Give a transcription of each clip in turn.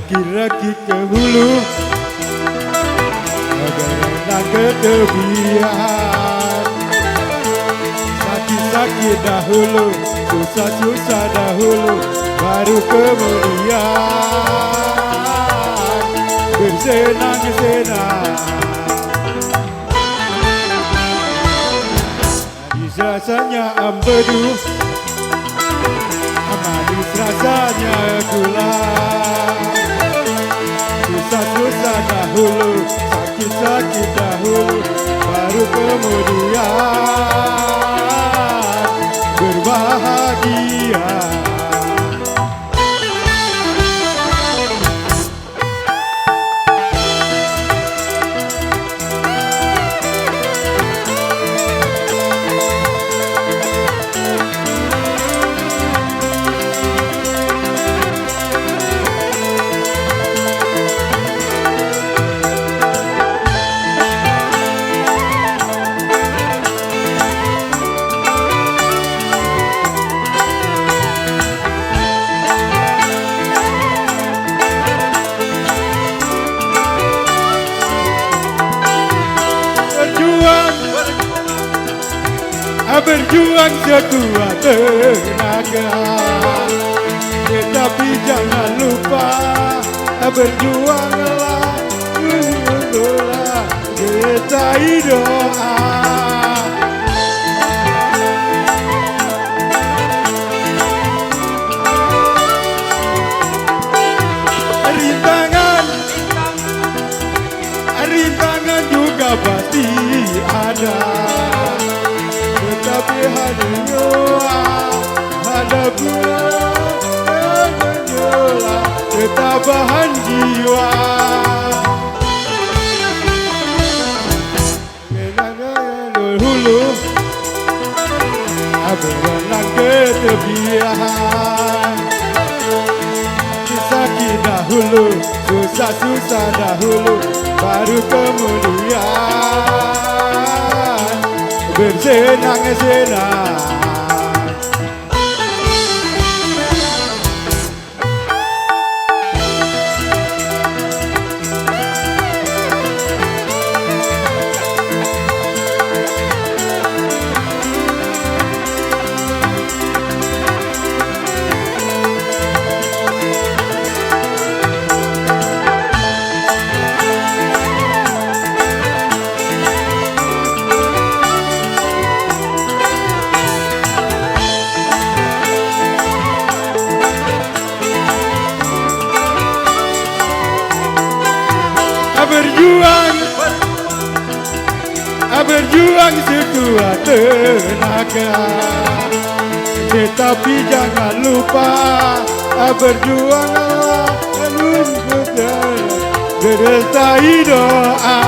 Kaki-kaki ke hulu, berenang ke tepian. Sakit-sakit dahulu, susah-susah dahulu, baru kemudian bersenang-senang. Manis rasanya empedu, manis rasanya gula. Susah-susah dahulu, sakit-sakit dahulu, baru kemudian berbahagia. Berjuang sekuat tenaga, tetapi jangan lupa berjuanglah, tunggulah sertai doa. Rintangan juga pasti ada, tapi ada pula yang menyola ketabahan jiwa. Kenangan dahulu, berenang ke tepian. Sakit dahulu, susah-susah dahulu, baru kemudian bersenang-senang. Berjuang sekuat tenaga, tetapi jangan lupa berjuanglah untuk sertai doa.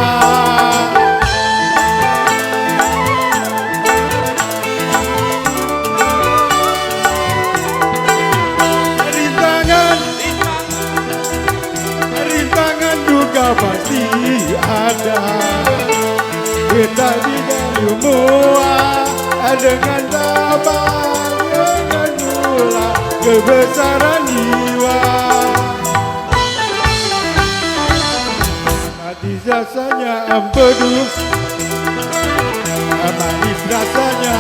Rintangan juga pasti ada, kita tidak semua dengan sabar, dengan pula kebesaran jiwa. Manis rasanya empedu, manis rasanya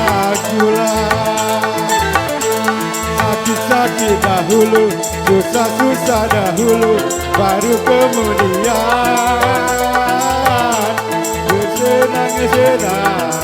gula. Sakit-sakit dahulu, susah-susah dahulu, baru kemudian bersenang-senang.